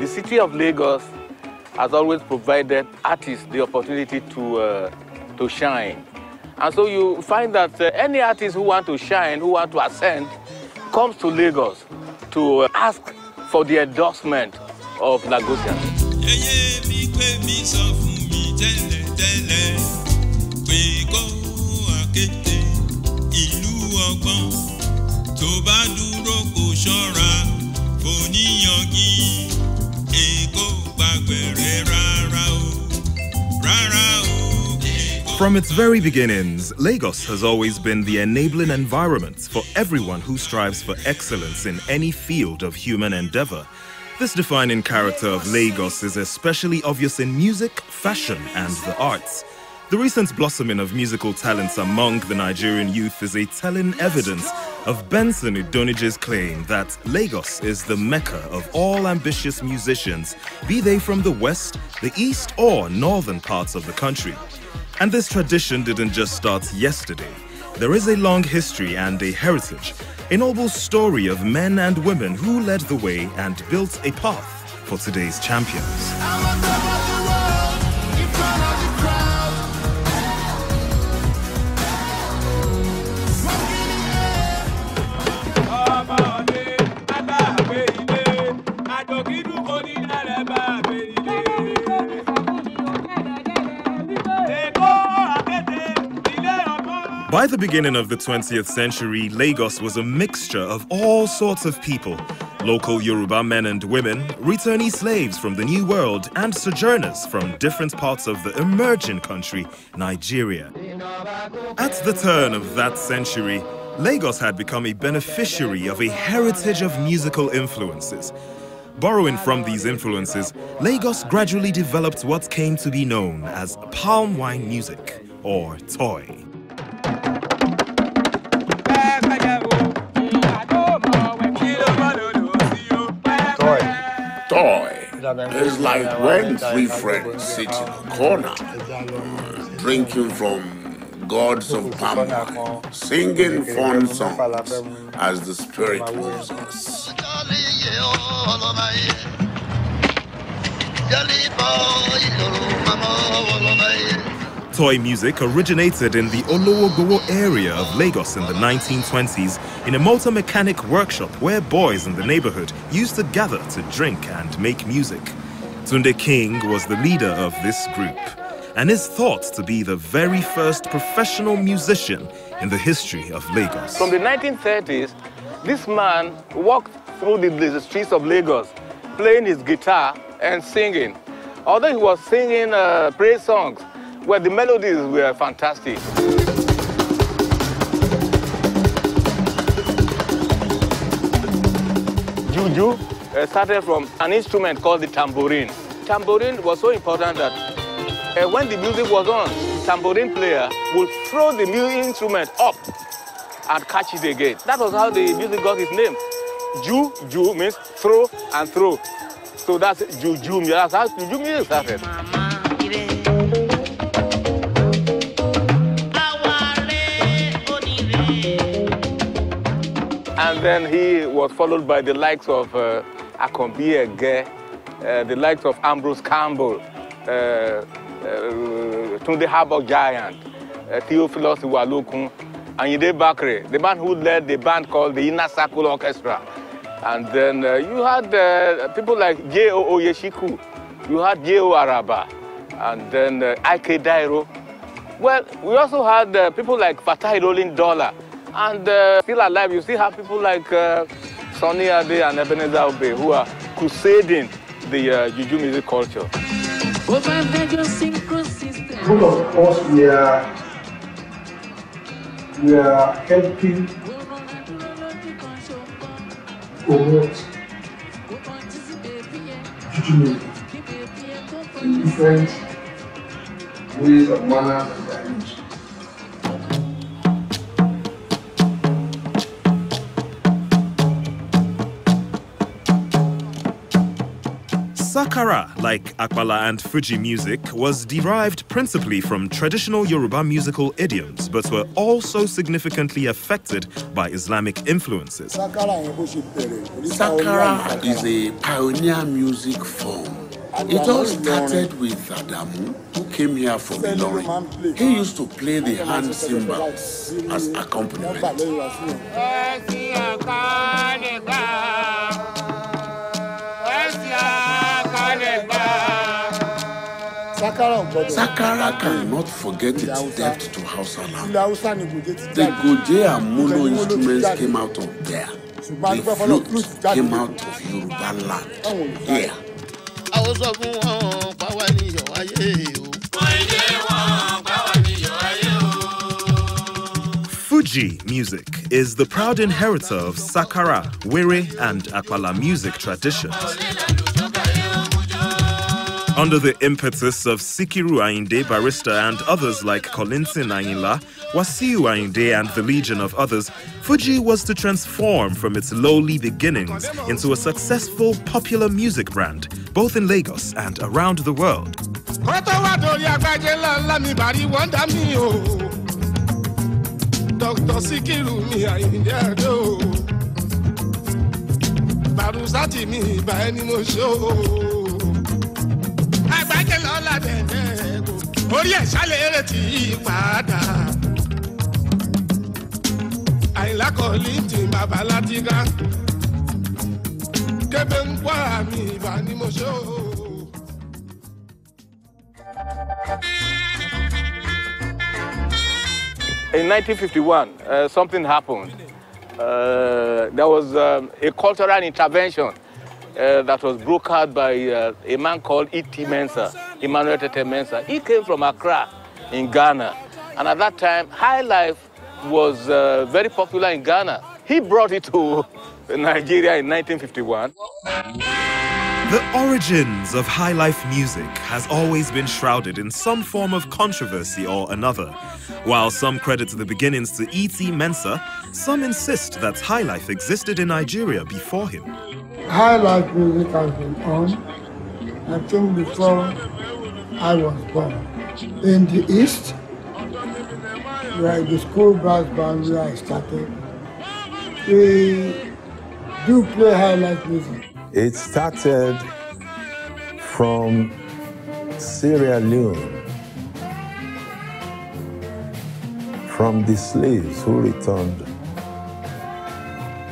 The city of Lagos has always provided artists the opportunity to shine. And so you find that any artist who want to shine, who want to ascend, comes to Lagos to ask for the endorsement of Lagosians. From its very beginnings, Lagos has always been the enabling environment for everyone who strives for excellence in any field of human endeavor. This defining character of Lagos is especially obvious in music, fashion, and the arts. The recent blossoming of musical talents among the Nigerian youth is a telling evidence of Benson Idonije's claim that Lagos is the mecca of all ambitious musicians, be they from the west, the east, or northern parts of the country. And this tradition didn't just start yesterday. There is a long history and a heritage, a noble story of men and women who led the way and built a path for today's champions. By the beginning of the 20th century, Lagos was a mixture of all sorts of people. Local Yoruba men and women, returnee slaves from the New World, and sojourners from different parts of the emerging country, Nigeria. At the turn of that century, Lagos had become a beneficiary of a heritage of musical influences. Borrowing from these influences, Lagos gradually developed what came to be known as palm wine music, or toy. Toy is like when three friends sit in a corner, drinking from gourds of palm wine, singing fun songs as the spirit moves us. Toy music originated in the Olowogowo area of Lagos in the 1920s in a motor mechanic workshop where boys in the neighborhood used to gather to drink and make music. Tunde King was the leader of this group and is thought to be the very first professional musician in the history of Lagos. From the 1930s, this man walked through the streets of Lagos playing his guitar and singing. Although he was singing praise songs, well, the melodies were fantastic. Juju started from an instrument called the tambourine. Tambourine was so important that when the music was on, the tambourine player would throw the music instrument up and catch it again. That was how the music got its name. Ju means throw and throw. So that's Juju. That's how Juju music started. And then he was followed by the likes of Akombi Ege, the likes of Ambrose Campbell, Tunde Harbor Giant, Theophilus Iwalokun, and Yide Bakre, the man who led the band called the Inner Circle Orchestra. And then you had people like J.O. Oyeshiku, you had J.O. Araba, and then Ike Dairo. Well, we also had people like Fatai Rolling Dollar. And still alive, you still have people like Sonny Ade and Ebenezer Obey who are crusading the Juju music culture. Both of us, we are helping promote Juju music in different ways and manners and dimensions. Sakara, like Akpala and Fuji music, was derived principally from traditional Yoruba musical idioms, but were also significantly affected by Islamic influences. Sakara is a pioneer music form. It all started with Adamu, who came here from Ilorin. He used to play the hand cymbals as accompaniment. Sakara cannot forget its depth to Hausa land. The Goje and Molo instruments came out of there. The flute came out of Yoruba land. Here. Fuji music is the proud inheritor of Sakara, Were, and Akpala music traditions. Under the impetus of Sikiru Ayinde, Barrister, and others like Kolinsin Ayinla, Wasiu Ayinde, and the legion of others, Fuji was to transform from its lowly beginnings into a successful popular music brand, both in Lagos and around the world. Dr. Sikiru mi Ayinde Ado, Barusati mi ba eni mo show. Agbaje lola dede go, ori e sale ere ti pada. Ayinla Kolintin baba Latiga, kebe nkwa mi ba ni mo show. In 1951, something happened. There was a cultural intervention that was brokered by a man called E.T. Mensah, Emmanuel Tete Mensah. He came from Accra in Ghana. And at that time, high life was very popular in Ghana. He brought it to Nigeria in 1951. The origins of high life music has always been shrouded in some form of controversy or another. While some credit the beginnings to E.T. Mensah, some insist that high life existed in Nigeria before him. High life music has been on, I think, before I was born. In the East, where the school brass band where I started, we do play high life music. It started from Sierra Leone, from the slaves who returned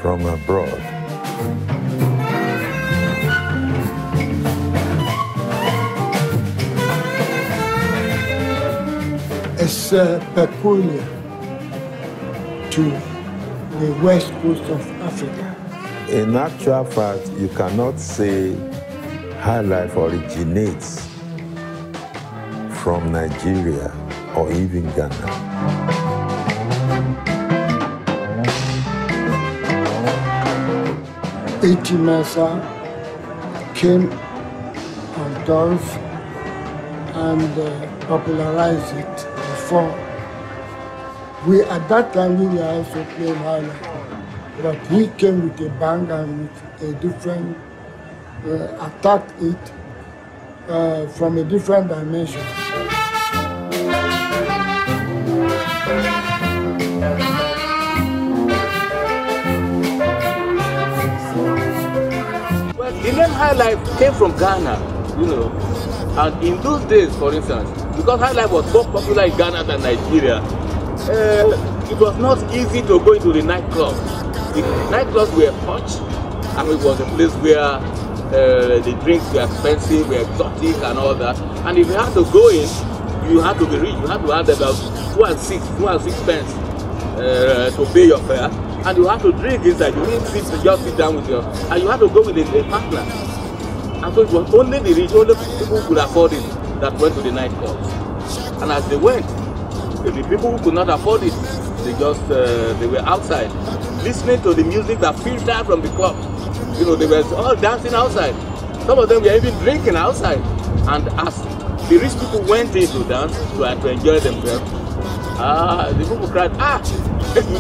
from abroad. It's peculiar to the west coast of Africa. In actual fact, you cannot say high life originates from Nigeria or even Ghana. E.T. Mensah came on doors and popularized it before. At that time, we were also playing high life. But he came with a bang and with a different, attacked it from a different dimension. Well, the name High Life came from Ghana, you know. And in those days, for instance, because High Life was more popular in Ghana than Nigeria, it was not easy to go into the nightclub. The nightclubs were posh, and it was a place where the drinks were expensive, were exotic and all that. And if you had to go in, you had to be rich. You had to have about 2 and 6 pence to pay your fare. And you had to drink inside. You didn't just sit down with and you had to go with a partner. And so it was only the rich, only people who could afford it that went to the nightclubs. And as they went, the people who could not afford it, they were outside, listening to the music that filtered from the club. You know, they were all dancing outside. Some of them were even drinking outside. And as the rich people went in to dance, to enjoy themselves, the people cried,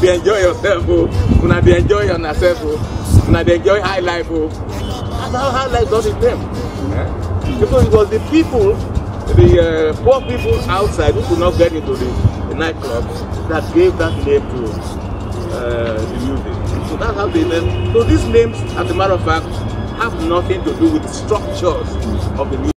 you enjoy yourself, you enjoy yourself, you enjoy high life. That's how high life got its name. Because it was the people, the poor people outside who could not get into the nightclubs that gave that name to the music. So that's how they name. So these names, as a matter of fact, have nothing to do with the structures of the music.